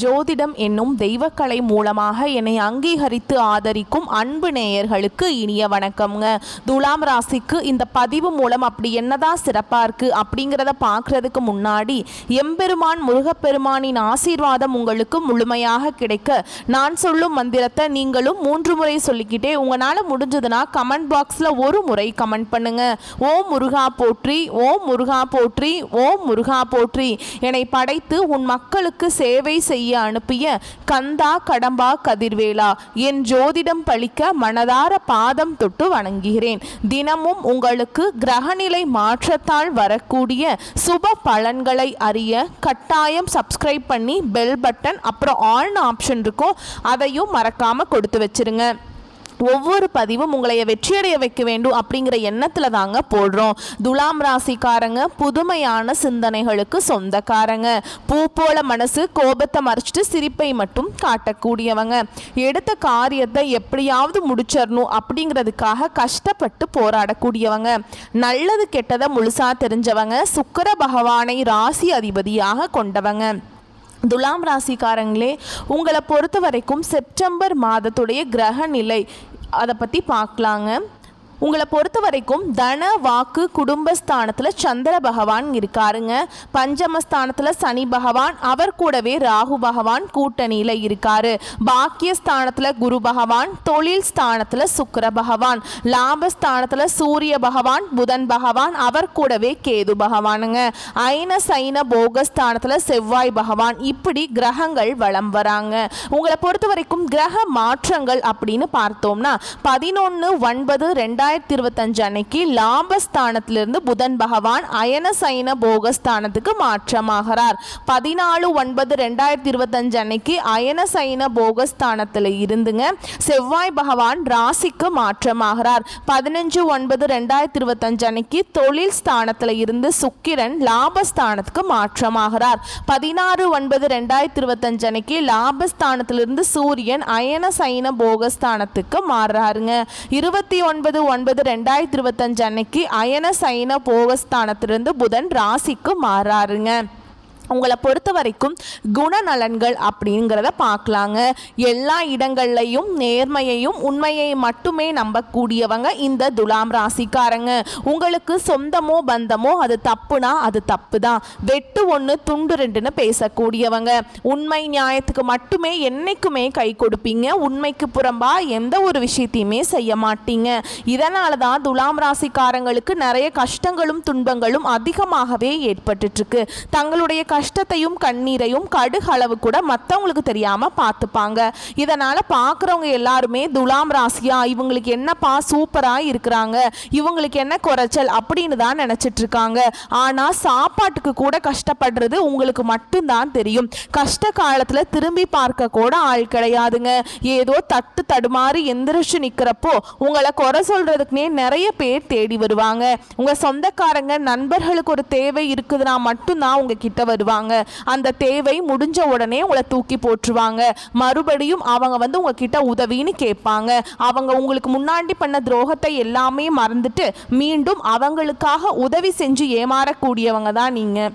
ஜோதிடம் என்னும் தெய்வக்கலை மூலமாக என்னை அங்கீகரித்து ஆதரிக்கும் அன்பு நேயர்களுக்கு இனிய வணக்கம்ங்க. துலாம் ராசிக்கு இந்த பதிவு மூலம் அப்படி என்னதான் சிறப்பாக இருக்குது அப்படிங்கிறத பார்க்குறதுக்கு முன்னாடி எம்பெருமான் முருகப்பெருமானின் ஆசீர்வாதம் உங்களுக்கு முழுமையாக கிடைக்க நான் சொல்லும் மந்திரத்தை நீங்களும் 3 முறை சொல்லிக்கிட்டே உங்களால் முடிஞ்சதுன்னா கமெண்ட் பாக்ஸில் ஒரு முறை கமெண்ட் பண்ணுங்க. ஓம் முருகா போற்றி, ஓம் முருகா போற்றி, ஓம் முருகா போற்றி. என்னை படைத்து உன் மக்களுக்கு சேவை செய்ய அனுப்பிய கந்தா கடம்பா கதிர்வேலா, என் ஜோதிடம் பழிக்க மனதார பாதம் தொட்டு வணங்குகிறேன். தினமும் உங்களுக்கு கிரகநிலை மாற்றத்தால் வரக்கூடிய சுப பலன்களை அறிய கட்டாயம் சப்ஸ்கிரைப் பண்ணி பெல் பட்டன் அப்புறம் ஆல்னு ஆப்ஷன் இருக்கும், அதையும் மறக்காம கொடுத்து வச்சிருங்க. ஒவ்வொரு பதிவும் உங்களை வெற்றியடைய வைக்க வேண்டும் அப்படிங்கிற எண்ணத்தில் தாங்க போடுறோம். துலாம் ராசிக்காரங்க புதுமையான சிந்தனைகளுக்கு சொந்தக்காரங்க. பூ போல மனசு, கோபத்தை மறைச்சிட்டு சிரிப்பை மட்டும் காட்டக்கூடியவங்க. எடுத்த காரியத்தை எப்படியாவது முடிச்சிடணும் அப்படிங்கிறதுக்காக கஷ்டப்பட்டு போராடக்கூடியவங்க. நல்லது கெட்டதை முழுசா தெரிஞ்சவங்க. சுக்கிர பகவானை ராசி அதிபதியாக கொண்டவங்க. துலாம் ராசிக்காரங்களே, உங்களை பொறுத்த வரைக்கும் செப்டம்பர் மாதத்துடைய கிரக நிலை அதை பற்றி பார்க்கலாங்க. உங்களை பொறுத்த வரைக்கும் தன வாக்கு குடும்பஸ்தானத்தில் சந்திர பகவான் இருக்காருங்க. பஞ்சமஸ்தானத்தில் சனி பகவான், அவர் கூடவே ராகு பகவான் கூட்டணியில் இருக்காரு. பாக்கியஸ்தானத்தில் குரு பகவான், தொழில் ஸ்தானத்தில் சுக்கிர பகவான், லாபஸ்தானத்தில் சூரிய பகவான், புதன் பகவான், அவர் கூடவே கேது பகவானுங்க. ஐன சைன போகஸ்தானத்தில் செவ்வாய் பகவான். இப்படி கிரகங்கள் வலம் வராங்க. உங்களை பொறுத்த வரைக்கும் கிரக மாற்றங்கள் அப்படின்னு பார்த்தோம்னா 11/9/2025 அன்னைக்கு லாபஸ்தானத்திலிருந்து புதன் பகவான் அயன சைன போகஸ்தானத்துக்கு மாற்றமாகிறார். 14/9/2025 அன்னைக்கு அயன சைன போகஸ்தானத்தில் இருந்துங்க செவ்வாய் பகவான் ராசிக்கு மாற்றமாகிறார். 15/9/2025 அன்னைக்கு தொழில் ஸ்தானத்தில் இருந்து சுக்கிரன் லாபஸ்தானத்துக்கு மாற்றமாகிறார். 16/9/2025 அன்னைக்கு லாபஸ்தானத்திலிருந்து சூரியன் அயன சைன போகஸ்தானத்துக்கு மாறுறாருங்க. 29/9/2025 அன்னைக்கு அயன சைன போகஸ்தானத்திலிருந்து புதன் ராசிக்கு மாறாருங்க. உங்களை பொறுத்த வரைக்கும் குணநலன்கள் அப்படிங்கிறத பார்க்கலாங்க. எல்லா இடங்கள்லையும் நேர்மையையும் உண்மையை மட்டுமே நம்பக்கூடியவங்க இந்த துலாம் ராசிக்காரங்க. உங்களுக்கு சொந்தமோ பந்தமோ அது தப்புனா அது தப்பு தான். வெட்டு 1 துண்டு 2ன்னு பேசக்கூடியவங்க. உண்மை நியாயத்துக்கு மட்டுமே என்னைக்குமே கை கொடுப்பீங்க. உண்மைக்கு புறம்பா எந்த ஒரு விஷயத்தையுமே செய்ய மாட்டீங்க. இதனால தான் துலாம் ராசிக்காரங்களுக்கு நிறைய கஷ்டங்களும் துன்பங்களும் அதிகமாகவே ஏற்பட்டுருக்கு. தங்களுடைய கஷ்டத்தையும் கண்ணீரையும் கடுகளவு கூட மற்றவங்களுக்கு தெரியாமல் பார்த்துப்பாங்க. இதனால் பார்க்குறவங்க எல்லாருமே துலாம் ராசியா, இவங்களுக்கு என்னப்பா சூப்பராக இருக்கிறாங்க, இவங்களுக்கு என்ன குறைச்சல் அப்படின்னு தான் நினச்சிட்டு இருக்காங்க. ஆனால் சாப்பாட்டுக்கு கூட கஷ்டப்படுறது உங்களுக்கு மட்டும்தான் தெரியும். கஷ்ட காலத்தில் திரும்பி பார்க்க கூட ஆள் கிடையாதுங்க. ஏதோ தட்டு தடுமாறி எந்திரிச்சு நிற்கிறப்போ உங்களை குறை சொல்கிறதுக்குனே நிறைய பேர் தேடி வருவாங்க. உங்கள் சொந்தக்காரங்க நண்பர்களுக்கு ஒரு தேவை இருக்குதுன்னா மட்டும்தான் உங்ககிட்ட வருவாங்க. அந்த தேவை முடிஞ்ச உடனே உங்களை தூக்கி போட்டுருவாங்க. மறுபடியும் அவங்க உங்ககிட்ட உதவின்னு கேட்பாங்க. அவங்க உங்களுக்கு முன்னாடி பண்ண துரோகத்தை எல்லாமே மறந்துட்டு மீண்டும் அவங்களுக்காக உதவி செஞ்சு ஏமாறக்கூடியவங்க தான் நீங்க.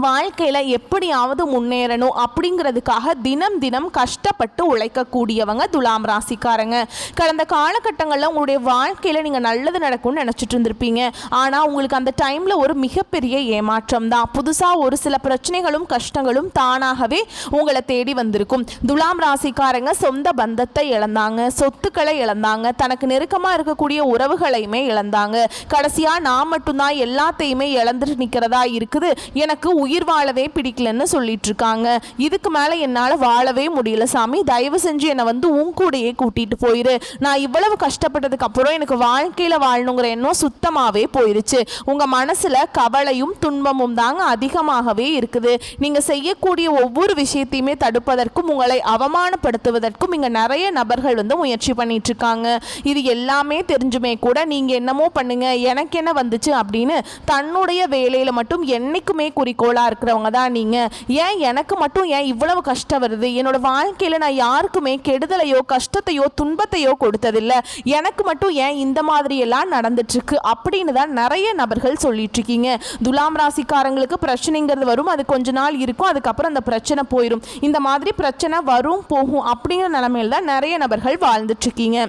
வாழ்க்கையில் எப்படியாவது முன்னேறணும் அப்படிங்கிறதுக்காக தினம் தினம் கஷ்டப்பட்டு உழைக்கக்கூடியவங்க துலாம் ராசிக்காரங்க. கடந்த காலகட்டங்களில் உங்களுடைய வாழ்க்கையில் நீங்கள் நல்லது நடக்கும்னு நினச்சிட்டு இருந்திருப்பீங்க. ஆனால் உங்களுக்கு அந்த டைமில் ஒரு மிகப்பெரிய ஏமாற்றம் தான். புதுசாக ஒரு சில பிரச்சனைகளும் கஷ்டங்களும் தானாகவே உங்களை தேடி வந்திருக்கும். துலாம் ராசிக்காரங்க சொந்த பந்தத்தை இழந்தாங்க, சொத்துக்களை இழந்தாங்க, தனக்கு நெருக்கமாக இருக்கக்கூடிய உறவுகளையுமே இழந்தாங்க. கடைசியாக நான் மட்டும்தான் எல்லாத்தையுமே இழந்துட்டு நிற்கிறதா இருக்குது, எனக்கு உயிர் வாழவே பிடிக்கலன்னு சொல்லிட்டு இருக்காங்க. இதுக்கு மேல என்னால வாழவே முடியல சாமி, தயவு செஞ்சு என்னை உன் கூடையே கூட்டிட்டு போயிரு. நான் இவ்வளவு கஷ்டப்பட்டதுக்கு அப்புறம் எனக்கு வாழ்க்கையில வாழணுங்கிற எண்ணம் சுத்தமாவே போயிருச்சு. உங்க மனசுல கவலையும் துன்பமும் தாங்க அதிகமாகவே இருக்குது. நீங்க செய்யக்கூடிய ஒவ்வொரு விஷயத்தையுமே தடுப்பதற்கும் உங்களை அவமானப்படுத்துவதற்கும் இங்க நிறைய நபர்கள் முயற்சி பண்ணிட்டு இருக்காங்க. இது எல்லாமே தெரிஞ்சுமே கூட நீங்க என்னமோ பண்ணுங்க, எனக்கு என்ன வந்துச்சு அப்படின்னு தன்னுடைய வேலையில மட்டும் என்னைக்குமே குறிக்கோள் கடவுளாக இருக்கிறவங்க தான் நீங்கள். ஏன் எனக்கு மட்டும் ஏன் இவ்வளவு கஷ்டம் வருது? என்னோட வாழ்க்கையில் நான் யாருக்குமே கெடுதலையோ கஷ்டத்தையோ துன்பத்தையோ கொடுத்ததில்லை, எனக்கு மட்டும் ஏன் இந்த மாதிரியெல்லாம் நடந்துட்டுருக்கு அப்படின்னு தான் நிறைய நபர்கள் சொல்லிட்டு இருக்கீங்க. துலாம் ராசிக்காரங்களுக்கு பிரச்சனைங்கிறது வரும், அது கொஞ்ச நாள் இருக்கும், அதுக்கப்புறம் அந்த பிரச்சனை போயிடும். இந்த மாதிரி பிரச்சனை வரும் போகும் அப்படிங்கிற நிலைமையில் தான் நிறைய நபர்கள் வாழ்ந்துட்டு இருக்கீங்க.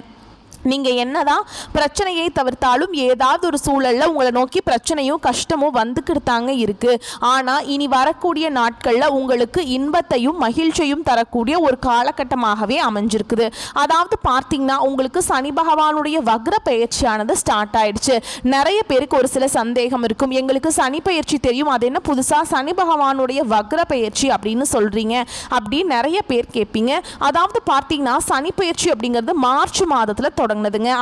நீங்கள் என்னதான் பிரச்சனையை தவிர்த்தாலும் ஏதாவது ஒரு சூழலில் உங்களை நோக்கி பிரச்சனையும் கஷ்டமும் வந்துக்கிட்டாங்க இருக்குது. ஆனால் இனி வரக்கூடிய நாட்களில் உங்களுக்கு இன்பத்தையும் மகிழ்ச்சியும் தரக்கூடிய ஒரு காலகட்டமாகவே அமைஞ்சிருக்குது. அதாவது பார்த்தீங்கன்னா உங்களுக்கு சனி பகவானுடைய வக்ர பயிற்சியானது ஸ்டார்ட் ஆயிடுச்சு. நிறைய பேருக்கு ஒரு சில சந்தேகம் இருக்கும், எங்களுக்கு சனி பயிற்சி தெரியும், அது என்ன புதுசாக சனி பகவானுடைய வக்ர பயிற்சி அப்படின்னு சொல்கிறீங்க அப்படின்னு நிறைய பேர் கேட்பீங்க. அதாவது பார்த்தீங்கன்னா சனி பயிற்சி அப்படிங்கிறது மார்ச் மாதத்தில் தொடங்கினதுங்க.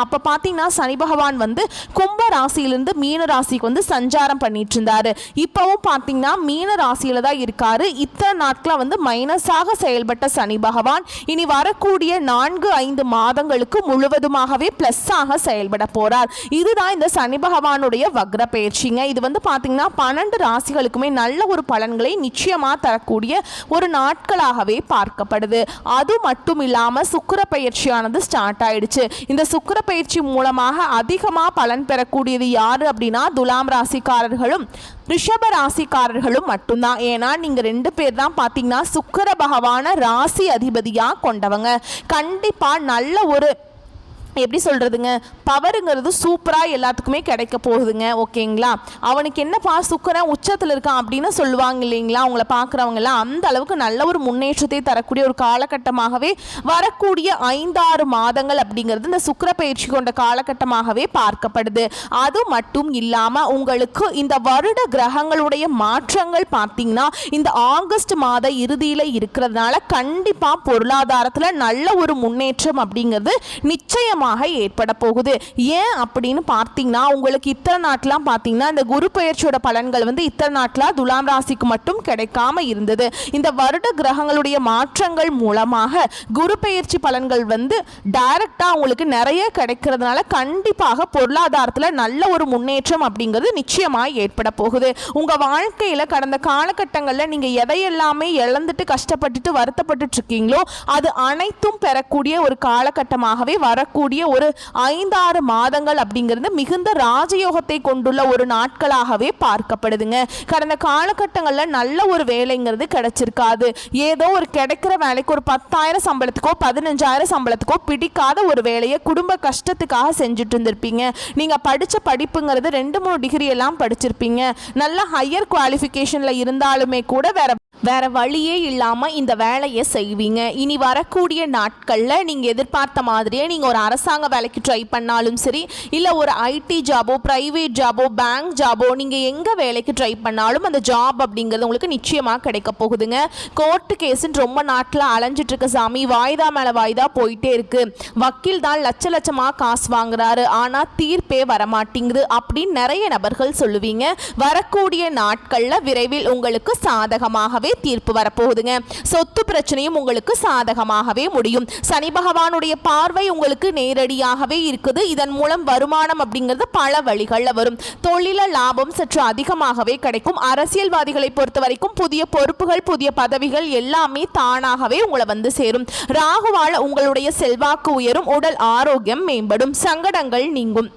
அப்போ பார்த்தீங்கன்னா சனி பகவான் வந்து கும்ப ராசியிலிருந்து மீன ராசிக்கு வந்து சஞ்சாரம் பண்ணிட்டு இருந்தாரு. இப்போவும் பார்த்தீங்கன்னா மீன ராசியில தான் இருக்காரு. இத்தனை நாட்களாக வந்து மைனஸாக செயல்பட்ட சனி பகவான் இனி வரக்கூடிய 4-5 மாதங்களுக்கு முழுவதுமாகவே பிளஸ்ஸாக செயல்பட போறார். இதுதான் இந்த சனி பகவானுடைய வக்ர பயிற்சிங்க. இது வந்து பார்த்தீங்கன்னா 12 ராசிகளுக்குமே நல்ல ஒரு பலன்களை நிச்சயமாக தரக்கூடிய ஒரு நாட்களாகவே பார்க்கப்படுது. அது மட்டும் இல்லாமல் சுக்கிர பயிற்சியானது ஸ்டார்ட் ஆயிடுச்சு. இந்த சுக்கிர பயிற்சி மூலமாக அதிகமாக பலன் பெறக்கூடியது யாரு அப்படின்னா துலாம் ராசிக்காரர்களும் ரிஷப ராசிக்காரர்களும் மட்டும்தான். ஏன்னா நீங்கள் 2 பேர் தான் பார்த்தீங்கன்னா சுக்கிர பகவான ராசி அதிபதியாக கொண்டவங்க. கண்டிப்பாக நல்ல ஒரு எப்படி சொல்கிறதுங்க, பவருங்கிறது சூப்பராக எல்லாத்துக்குமே கிடைக்க போகுதுங்க. ஓகேங்களா? அவனுக்கு என்னப்பா சுக்கிரன் உச்சத்தில் இருக்கான் அப்படின்னு சொல்லுவாங்க இல்லைங்களா, அவங்கள பார்க்குறவங்கலாம் அந்த அளவுக்கு நல்ல ஒரு முன்னேற்றத்தை தரக்கூடிய ஒரு காலகட்டமாகவே வரக்கூடிய 5-6 மாதங்கள் அப்படிங்கிறது இந்த சுக்கிர பயிற்சி கொண்ட காலகட்டமாகவே பார்க்கப்படுது. அது மட்டும் இல்லாமல் உங்களுக்கு இந்த வருட கிரகங்களுடைய மாற்றங்கள் பார்த்தீங்கன்னா இந்த ஆகஸ்ட் மாத இறுதியில் இருக்கிறதுனால கண்டிப்பாக பொருளாதாரத்தில் நல்ல ஒரு முன்னேற்றம் அப்படிங்கிறது நிச்சயம் ஏற்பட போகுது. ஏன் அப்படின்னு பார்த்தீங்கன்னா உங்களுக்கு இத்தனை நாட்லாம் பார்த்தீங்கன்னா இந்த குரு பெயர்ச்சியோட பலன்கள் வந்து இத்தனை நாட்களா துலாம் ராசிக்கு மட்டும் கிடைக்காம இருந்தது. இந்த வருட கிரகங்களுடைய மாற்றங்கள் மூலமாக குரு பெயர்ச்சி பலன்கள் வந்து டைரக்டா உங்களுக்கு நிறைய கிடைக்கிறதுனால கண்டிப்பாக பொருளாதாரத்தில் நல்ல ஒரு முன்னேற்றம் அப்படிங்கிறது நிச்சயமாக ஏற்பட போகுது. உங்க வாழ்க்கையில கடந்த காலகட்டங்களில் நீங்க எதையெல்லாமே இழந்துட்டு கஷ்டப்பட்டுட்டு வருத்தப்பட்டு இருக்கீங்களோ அது அனைத்தும் பெறக்கூடிய ஒரு காலகட்டமாகவே வரக்கூடிய ஒரு 5-6 மாதங்கள் அப்படிங்கிறது மிகுந்த ராஜயோகத்தை கொண்டுள்ள ஒரு நாட்களாகவே பார்க்கப்படுதுங்க. கடந்த காலகட்டங்களில் நல்ல ஒரு வேலைங்கிறது கிடைச்சிருக்காது. ஏதோ ஒரு கிடைக்கிற வேலைக்கு ஒரு 10,000 சம்பளத்துக்கோ 15,000 சம்பளத்துக்கோ பிடிக்காத ஒரு வேலையை குடும்ப கஷ்டத்துக்காக செஞ்சுட்டு இருந்திருப்பீங்க. நீங்க படிச்ச படிப்புங்கிறது 2-3 டிகிரி எல்லாம் படிச்சிருப்பீங்க. நல்ல ஹையர் குவாலிஃபிகேஷன்ல இருந்தாலுமே கூட வேற வழியே இல்லாமல் இந்த வேலையை செய்வீங்க. இனி வரக்கூடிய நாட்களில் நீங்கள் எதிர்பார்த்த மாதிரியே நீங்கள் ஒரு அரசாங்க வேலைக்கு ட்ரை பண்ணாலும் சரி, இல்லை ஒரு ஐடி ஜாபோ ப்ரைவேட் ஜாபோ பேங்க் ஜாபோ நீங்கள் எங்கே வேலைக்கு ட்ரை பண்ணாலும் அந்த ஜாப் அப்படிங்கிறது உங்களுக்கு நிச்சயமாக கிடைக்க போகுதுங்க. கோர்ட்டு கேஸுன்னு ரொம்ப நாட்டில் அலைஞ்சிட்டு இருக்க சாமி, வாய்தா மேலே வாய்தா போயிட்டே இருக்கு, வக்கீல் தான் லட்சமாக காசு வாங்குறாரு ஆனால் தீர்ப்பே வரமாட்டேங்குது அப்படின்னு நிறைய நபர்கள் சொல்லுவீங்க. வரக்கூடிய நாட்களில் விரைவில் உங்களுக்கு சாதகமாகவே தீர்ப்பு வரப்போகுதுங்க. சொத்து பிரச்சனையும் உங்களுக்கு சாதகமாகவே முடியும். சனி பகவானுடைய பார்வை உங்களுக்கு நேரடியாகவே இருக்குது. இதன் மூலம் வருமானம் அப்படிங்கிறது பல வழிகளில் வரும். தொழில லாபம் சற்று அதிகமாகவே கிடைக்கும். அரசியல்வாதிகளை பொறுத்த வரைக்கும் புதிய பொறுப்புகள் புதிய பதவிகள் எல்லாமே தானாகவே உங்களை வந்து சேரும். ராகுவால உங்களுடைய செல்வாக்கு உயரும். உடல் ஆரோக்கியம் மேம்படும். சங்கடங்கள் நீங்கும்.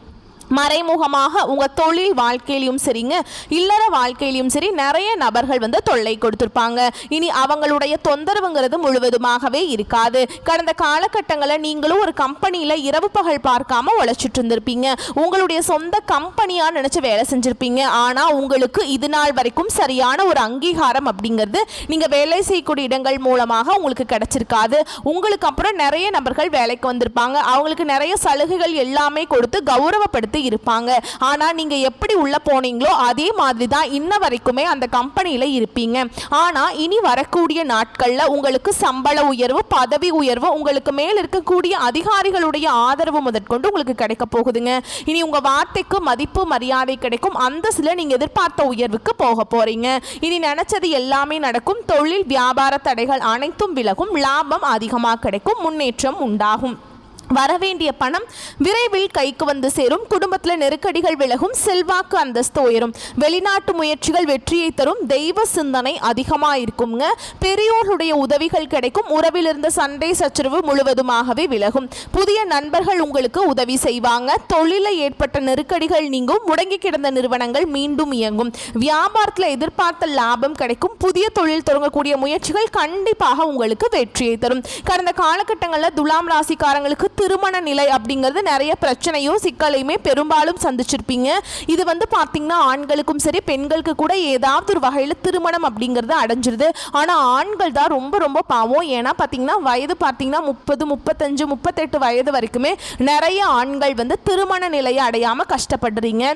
மறைமுகமாக உங்கள் தொழில் வாழ்க்கையிலையும் சரிங்க இல்லற வாழ்க்கையிலையும் சரி நிறைய நபர்கள் வந்து தொல்லை கொடுத்துருப்பாங்க. இனி அவங்களுடைய தொந்தரவுங்கிறது முழுவதுமாகவே இருக்காது. கடந்த காலகட்டங்களில் நீங்களும் ஒரு கம்பெனியில் இரவு பகல் பார்க்காம உழைச்சிட்டு இருந்திருப்பீங்க. உங்களுடைய சொந்த கம்பெனியாக நினச்சி வேலை செஞ்சுருப்பீங்க. ஆனால் உங்களுக்கு இது நாள் வரைக்கும் சரியான ஒரு அங்கீகாரம் அப்படிங்கிறது நீங்கள் வேலை செய்யக்கூடிய இடங்கள் மூலமாக உங்களுக்கு கிடைச்சிருக்காது. உங்களுக்கு அப்புறம் நிறைய நபர்கள் வேலைக்கு வந்திருப்பாங்க. அவங்களுக்கு நிறைய சலுகைகள் எல்லாமே கொடுத்து கௌரவப்படுத்தி இருப்பாங்க. ஆனா நீங்க எப்படி உள்ள போனீங்களோ அதே மாதிரி தான் இன்ன வரைக்குமே அந்த கம்பெனியில இருப்பீங்க. ஆனா இனி வரக்கூடிய நாட்கள்ல உங்களுக்கு சம்பள உயர்வு பதவி உயர்வு உங்களுக்கு மேல் இருக்கக்கூடிய அதிகாரிகளுடைய ஆதரவு முதற்கொண்டு உங்களுக்கு கிடைக்க போகுதுங்க. இனி உங்க வார்த்தைக்கு மதிப்பு மரியாதை கிடைக்கும். அந்த சில நீங்க எதிர்பார்த்த உயர்வுக்கு போக போறீங்க. இனி நினைச்சது எல்லாமே நடக்கும். தொழில் வியாபார தடைகள் அனைத்தும் விலகும். லாபம் அதிகமாக கிடைக்கும். முன்னேற்றம் உண்டாகும். வரவேண்டிய பணம் விரைவில் கைக்கு வந்து சேரும். குடும்பத்தில் நெருக்கடிகள் விலகும். செல்வாக்கு அந்தஸ்து உயரும். வெளிநாட்டு முயற்சிகள் வெற்றியை தரும். தெய்வ சிந்தனை அதிகமாக இருக்குங்க. பெரியோர்களுடைய உதவிகள் கிடைக்கும். உறவில் இருந்த சண்டை சச்சரவு முழுவதுமாகவே விலகும். புதிய நண்பர்கள் உங்களுக்கு உதவி செய்வாங்க. தொழிலில் ஏற்பட்ட நெருக்கடிகள் நீங்கும். முடங்கி கிடந்த நிறுவனங்கள் மீண்டும் இயங்கும். வியாபாரத்தில் எதிர்பார்த்த லாபம் கிடைக்கும். புதிய தொழில் தொடங்கக்கூடிய முயற்சிகள் கண்டிப்பாக உங்களுக்கு வெற்றியை தரும். கடந்த காலகட்டங்களில் துலாம் ராசிக்காரங்களுக்கு திருமண நிலை அப்படிங்கிறது நிறைய பிரச்சனையும் சிக்கலையுமே பெரும்பாலும் சந்திச்சிருப்பீங்க. இது பார்த்தீங்கன்னா ஆண்களுக்கும் சரி பெண்களுக்கு கூட ஏதாவது ஒரு வகையில் திருமணம் அப்படிங்கிறது அடைஞ்சிருது. ஆனால் ஆண்கள் தான் ரொம்ப ரொம்ப பாவம். ஏன்னா பார்த்தீங்கன்னா வயது பார்த்தீங்கன்னா 30, 35, 38 வயது வரைக்குமே நிறைய ஆண்கள் திருமண நிலையை அடையாமல் கஷ்டப்படுறீங்க.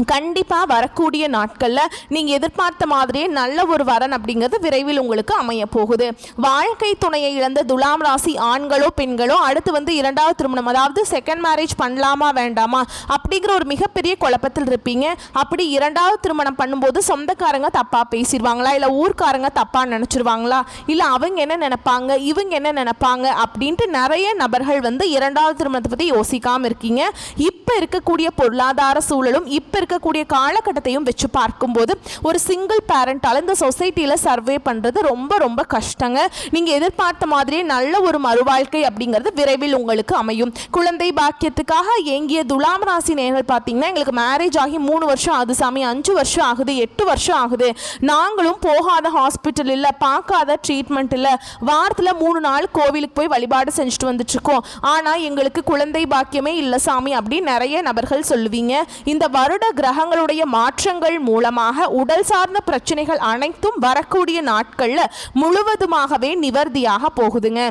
கண்டிப்பாக வரக்கூடிய நாட்களில் நீங்கள் எதிர்பார்த்த மாதிரியே நல்ல ஒரு வரன் அப்படிங்கிறது விரைவில் உங்களுக்கு அமைய போகுது. வாழ்க்கை துணையை இழந்த துலாம் ராசி ஆண்களோ பெண்களோ அடுத்து இரண்டாவது திருமணம், அதாவது செகண்ட் மேரேஜ் பண்ணலாமா வேண்டாமா அப்படிங்கிற ஒரு மிகப்பெரிய குழப்பத்தில் இருப்பீங்க. அப்படி இரண்டாவது திருமணம் பண்ணும்போது சொந்தக்காரங்க தப்பாக பேசிடுவாங்களா, இல்லை ஊர்க்காரங்க தப்பாக நினச்சிருவாங்களா, இல்லை அவங்க என்ன நினைப்பாங்க இவங்க என்ன நினைப்பாங்க அப்படின்ட்டு நிறைய நபர்கள் இரண்டாவது திருமணத்தை பற்றி யோசிக்காமல் இருக்கீங்க. இப்போ இருக்கக்கூடிய பொருளாதார சூழலும் இப்போ இருக்கக்கூடிய காலகட்டத்தையும் வச்சு பார்க்கும்போது ஒரு சிங்கிள் பேரண்டால் இந்த சொசைட்டியில் சர்வே பண்ணுறது ரொம்ப ரொம்ப கஷ்டங்க. நீங்கள் எதிர்பார்த்த மாதிரியே நல்ல ஒரு மறுவாழ்க்கை அப்படிங்கிறது விரைவில் உங்களுக்கு அமையும். குழந்தை பாக்கியத்துக்காக ஏங்கிய துலாம் ராசி நேயர்கள் பார்த்தீங்கன்னா எங்களுக்கு மேரேஜ் ஆகி 3 வருஷம் ஆகுது சாமி, 5 வருஷம் ஆகுது, 8 வருஷம் ஆகுது, நாங்களும் போகாத ஹாஸ்பிட்டல் இல்லை, பார்க்காத ட்ரீட்மெண்ட் இல்லை, வாரத்தில் 3 நாள் கோவிலுக்கு போய் வழிபாடு செஞ்சுட்டு வந்துட்டுருக்கோம், ஆனால் எங்களுக்கு குழந்தை பாக்கியமே இல்லை சாமி அப்படின்னு நிறைய நபர்கள் சொல்லுவீங்க. இந்த வருட கிரகங்களுடைய மாற்றங்கள் மூலமாக உடல் சார்ந்த பிரச்சனைகள் அனைத்தும் வரக்கூடிய நாட்களில் முழுவதுமாகவே நிவர்த்தியாக போகுதுங்க.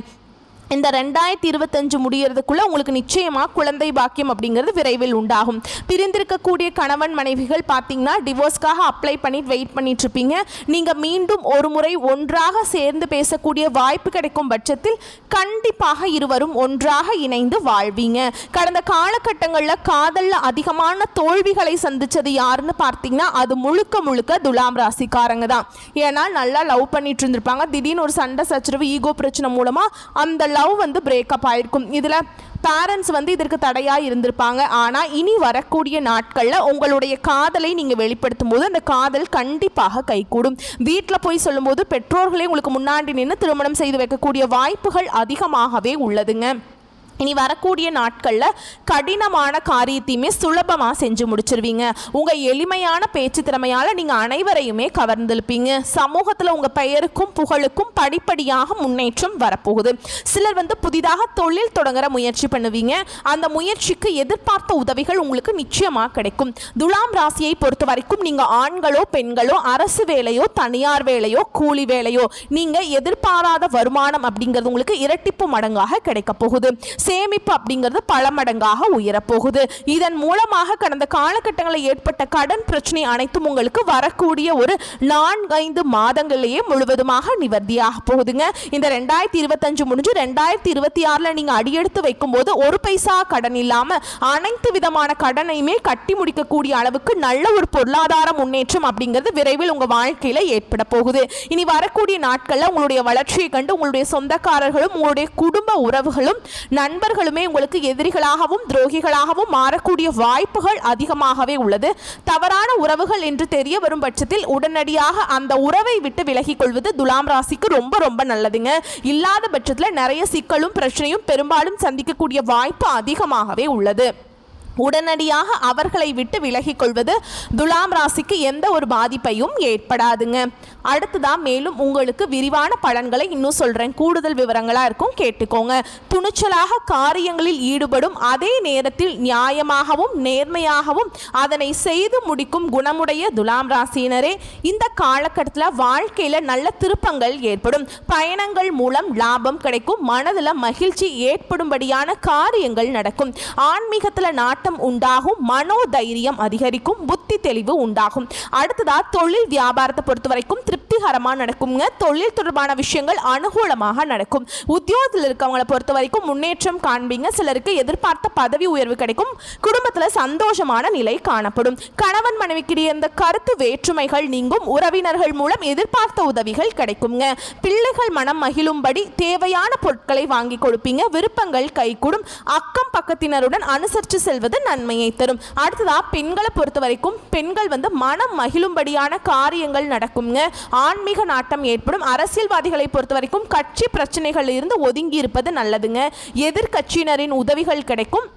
இந்த 2025 முடியறதுக்குள்ள உங்களுக்கு நிச்சயமாக குழந்தை பாக்கியம் அப்படிங்கிறது விரைவில் உண்டாகும். பிரிந்திருக்கக்கூடிய கணவன் மனைவிகள் பார்த்தீங்கன்னா டிவோர்ஸ்க்காக அப்ளை பண்ணிட்டு வெயிட் பண்ணிட்டு இருப்பீங்க. நீங்கள் மீண்டும் ஒரு முறை ஒன்றாக சேர்ந்து பேசக்கூடிய வாய்ப்பு கிடைக்கும் பட்சத்தில் கண்டிப்பாக இருவரும் ஒன்றாக இணைந்து வாழ்வீங்க. கடந்த காலகட்டங்களில் காதலில் அதிகமான தோல்விகளை சந்தித்தது யாருன்னு பார்த்தீங்கன்னா அது முழுக்க முழுக்க துலாம் ராசிக்காரங்க தான். ஏன்னா நல்லா லவ் பண்ணிட்டு இருந்திருப்பாங்க. திடீர்னு ஒரு சண்டை சச்சரவு ஈகோ பிரச்சனை மூலமாக அந்த லவ் பிரேக்கப் ஆயிருக்கும். இதில் பேரண்ட்ஸ் இதற்கு தடையாக இருந்திருப்பாங்க. ஆனால் இனி வரக்கூடிய நாட்களில் உங்களுடைய காதலை நீங்கள் வெளிப்படுத்தும் போது அந்த காதல் கண்டிப்பாக கைகூடும். வீட்டில் போய் சொல்லும்போது பெற்றோர்களே உங்களுக்கு முன்னாடி நின்று திருமணம் செய்து வைக்கக்கூடிய வாய்ப்புகள் அதிகமாகவே உள்ளதுங்க. இனி வரக்கூடிய நாட்களில் கடினமான காரியத்தையுமே சுலபமாக செஞ்சு முடிச்சிருவீங்க. உங்கள் எளிமையான பேச்சு திறமையால் நீங்கள் அனைவரையுமே கவர்ந்திருப்பீங்க. சமூகத்தில் உங்கள் பெயருக்கும் புகழுக்கும் படிப்படியாக முன்னேற்றம் வரப்போகுது. சிலர் புதிதாக தொழில் தொடங்குற முயற்சி பண்ணுவீங்க. அந்த முயற்சிக்கு எதிர்பார்த்த உதவிகள் உங்களுக்கு நிச்சயமாக கிடைக்கும். துலாம் ராசியை பொறுத்த வரைக்கும் நீங்கள் ஆண்களோ பெண்களோ அரசு வேலையோ தனியார் வேலையோ கூலி வேலையோ நீங்கள் எதிர்பாராத வருமானம் அப்படிங்கிறது உங்களுக்கு இரட்டிப்பு மடங்காக கிடைக்க போகுது. சேமிப்பு அப்படிங்கிறது பல மடங்காக உயரப்போகுது. இதன் மூலமாக கடந்த காலகட்டங்களில் ஏற்பட்ட கடன் பிரச்சனை அனைத்தும் உங்களுக்கு வரக்கூடிய ஒரு 4-5 மாதங்களிலேயே முழுவதுமாக நிவர்த்தியாக போகுதுங்க. இந்த 2025 முடிஞ்சு 2026 நீங்கள் அடியெடுத்து வைக்கும் போது ஒரு பைசா கடன் இல்லாமல் அனைத்து விதமான கடனையுமே கட்டி முடிக்கக்கூடிய அளவுக்கு நல்ல ஒரு பொருளாதார முன்னேற்றம் அப்படிங்கிறது விரைவில் உங்கள் வாழ்க்கையில் ஏற்பட போகுது. இனி வரக்கூடிய நாட்களில் உங்களுடைய வளர்ச்சியை கண்டு உங்களுடைய சொந்தக்காரர்களும் உங்களுடைய குடும்ப உறவுகளும் நண்பர்களுமே உங்களுக்கு எதிரிகளாகவும் துரோகிகளாகவும் மாறக்கூடிய வாய்ப்புகள் அதிகமாகவே உள்ளது. தவறான உறவுகள் என்று தெரிய வரும் பட்சத்தில் உடனடியாக அந்த உறவை விட்டு விலகிக் கொள்வது துலாம் ராசிக்கு ரொம்ப ரொம்ப நல்லதுங்க. இல்லாத பட்சத்தில் நிறைய சிக்கலும் பிரச்சனையும் பெரும்பாலும் சந்திக்கக்கூடிய வாய்ப்பு அதிகமாகவே உள்ளது. உடனடியாக அவர்களை விட்டு விலகிக் கொள்வது துலாம் ராசிக்கு எந்த ஒரு பாதிப்பையும் ஏற்படாதுங்க. அடுத்துதான் மேலும் உங்களுக்கு விரிவான பலன்களை இன்னும் சொல்கிறேன். கூடுதல் விவரங்களாக இருக்கும், கேட்டுக்கோங்க. துணிச்சலாக காரியங்களில் ஈடுபடும் அதே நேரத்தில் நியாயமாகவும் நேர்மையாகவும் அதனை செய்து முடிக்கும் குணமுடைய துலாம் ராசியினரே இந்த காலகட்டத்தில் வாழ்க்கையில் நல்ல திருப்பங்கள் ஏற்படும். பயணங்கள் மூலம் லாபம் கிடைக்கும். மனதில் மகிழ்ச்சி ஏற்படும்படியான காரியங்கள் நடக்கும். ஆன்மீகத்தில் உண்டாகும். மனோதைரியம் அதிகரிக்கும். புத்தி தெளிவு உண்டாகும். அடுத்ததா தொழில் வியாபாரத்தை பொறுத்த வரைக்கும் திருப்தி திருப்திகரமாக நடக்குங்க. தொழில் தொடர்பான விஷயங்கள் அனுகூலமாக நடக்கும். உத்தியோகத்தில் இருக்கவங்களை பொறுத்த வரைக்கும் முன்னேற்றம் காண்பீங்க. சிலருக்கு எதிர்பார்த்த பதவி உயர்வு கிடைக்கும். குடும்பத்தில் சந்தோஷமான நிலை காணப்படும். கணவன் மனைவிக்கிடையே இந்த கருத்து வேற்றுமைகள் நீங்கும். உறவினர்கள் மூலம் எதிர்பார்த்த உதவிகள் கிடைக்குங்க. பிள்ளைகள் மனம் மகிழும்படி தேவையான பொருட்களை வாங்கி கொடுப்பீங்க. விருப்பங்கள் கைகூடும். அக்கம் பக்கத்தினருடன் அனுசரித்து செல்வது நன்மையை தரும். அடுத்ததா பெண்களை பொறுத்த வரைக்கும் பெண்கள் மனம் மகிழும்படியான காரியங்கள் நடக்குங்க. ஆன்மீக நாட்டம் ஏற்படும். அரசியல்வாதிகளை பொறுத்த வரைக்கும் கட்சி பிரச்சனைகளில் இருந்து ஒதுங்கி இருப்பது நல்லதுங்க. எதிர்கட்சியினரின் உதவிகள் கிடைக்கும்.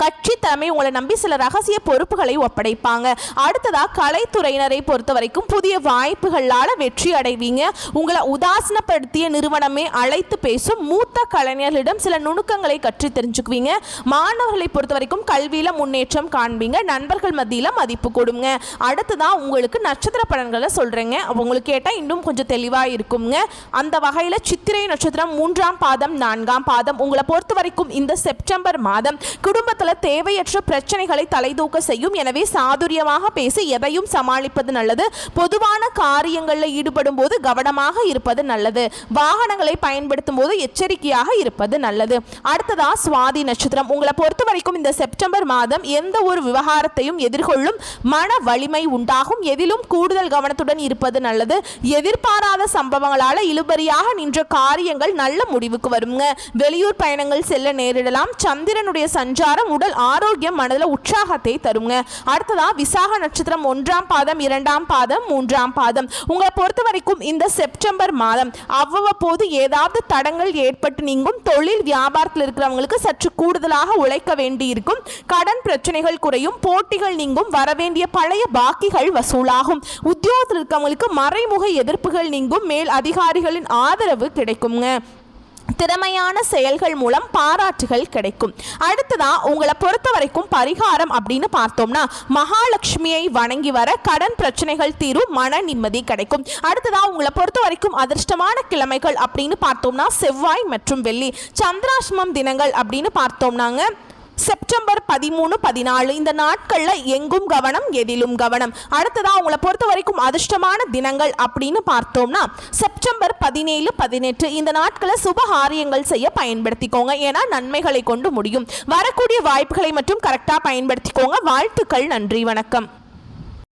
கட்சி தலைமை உங்களை நம்பி சில ரகசிய பொறுப்புகளை ஒப்படைப்பாங்க. அடுத்ததா கலைத்துறையினரை பொறுத்த வரைக்கும் புதிய வாய்ப்புகளால் வெற்றி அடைவீங்க. உங்களை உதாசனப்படுத்திய நிறுவனமே அழைத்து பேசும். மூத்த கலைஞர்களிடம் சில நுணுக்கங்களை கற்று தெரிஞ்சுக்குவீங்க. மாணவர்களை பொறுத்த வரைக்கும் கல்வியில முன்னேற்றம் காண்பீங்க. நண்பர்கள் மத்தியில் மதிப்பு கொடுங்க. அடுத்ததா உங்களுக்கு நட்சத்திர பலன்களை சொல்றேங்க. உங்களுக்கு கேட்டால் இன்னும் கொஞ்சம் தெளிவாக இருக்குங்க. அந்த வகையில் சித்திரை நட்சத்திரம் 3ஆம் பாதம் 4ஆம் பாதம் உங்களை பொறுத்த வரைக்கும் இந்த செப்டம்பர் மாதம் குடும்பத்தில் தேவையற்ற பிரச்சனைகளை தலைதூக்க செய்யும். எனவே சாதுரியமாக பேசி எதையும் சமாளிப்பது நல்லது. பொதுவான காரியங்களில் ஈடுபடும் போது கவனமாக இருப்பது நல்லது. வாகனங்களை பயன்படுத்தும் போது எச்சரிக்கையாக இருப்பது நல்லது. அடுத்ததா சுவாதி நட்சத்திரம் உங்களை பொறுத்த வரைக்கும் இந்த செப்டம்பர் மாதம் எந்த ஒரு விவகாரத்தையும் எதிர்கொள்ளும் மன வலிமை உண்டாகும். எதிலும் கூடுதல் கவனத்துடன் இருப்பது நல்லது. எதிர்பாராத சம்பவங்களால் இழுபறியாக நின்ற காரியங்கள் நல்ல முடிவுக்கு வருங்க. வெளியூர் பயணங்கள் செல்ல நேரிடலாம். சந்திரனுடைய சஞ்சாரம் உடல் ஆரோக்கியம் மனதில் உற்சாகத்தை தருங்க. அடுத்ததா விசாக நட்சத்திரம் 1ஆம் பாதம் 2ஆம் பாதம் 3ஆம் பாதம் உங்களை பொறுத்த வரைக்கும் இந்த செப்டம்பர் மாதம் அவ்வப்போது ஏதாவது தடங்கள் ஏற்பட்டு நீங்கும். தொழில் வியாபாரத்தில் இருக்கிறவங்களுக்கு சற்று கூடுதலாக உழைக்க வேண்டி இருக்கும். கடன் பிரச்சனைகள் குறையும். போட்டிகள் நீங்கும். வரவேண்டிய பழைய பாக்கிகள் வசூலாகும். உத்தியோகத்தில் இருக்கிறவங்களுக்கு மறைமுக எதிர்ப்புகள் நீங்கும். மேல் அதிகாரிகளின் ஆதரவு கிடைக்குங்க. திறமையான செயல்கள் மூலம் பாராட்டுகள் கிடைக்கும். அடுத்ததா உங்களை பொறுத்த வரைக்கும் பரிகாரம் அப்படின்னு பார்த்தோம்னா மகாலட்சுமியை வணங்கி வர கடன் பிரச்சனைகள் தீரும். மன நிம்மதி கிடைக்கும். அடுத்ததா உங்களை பொறுத்த வரைக்கும் அதிர்ஷ்டமான கிழமைகள் அப்படின்னு பார்த்தோம்னா செவ்வாய் மற்றும் வெள்ளி. சந்திராஷ்டமம் தினங்கள் அப்படின்னு பார்த்தோம்னாங்க செப்டம்பர் 13, 14 இந்த நாட்களில் எங்கும் கவனம் எதிலும் கவனம். அடுத்ததா உங்களை பொறுத்த வரைக்கும் அதிர்ஷ்டமான தினங்கள் அப்படின்னு பார்த்தோம்னா செப்டம்பர் 17, 18 இந்த நாட்களை சுபகாரியங்கள் செய்ய பயன்படுத்திக்கோங்க. ஏன்னா நன்மைகளை கொண்டு முடியும். வரக்கூடிய வாய்ப்புகளை மட்டும் கரெக்டாக பயன்படுத்திக்கோங்க. வாழ்த்துக்கள். நன்றி. வணக்கம்.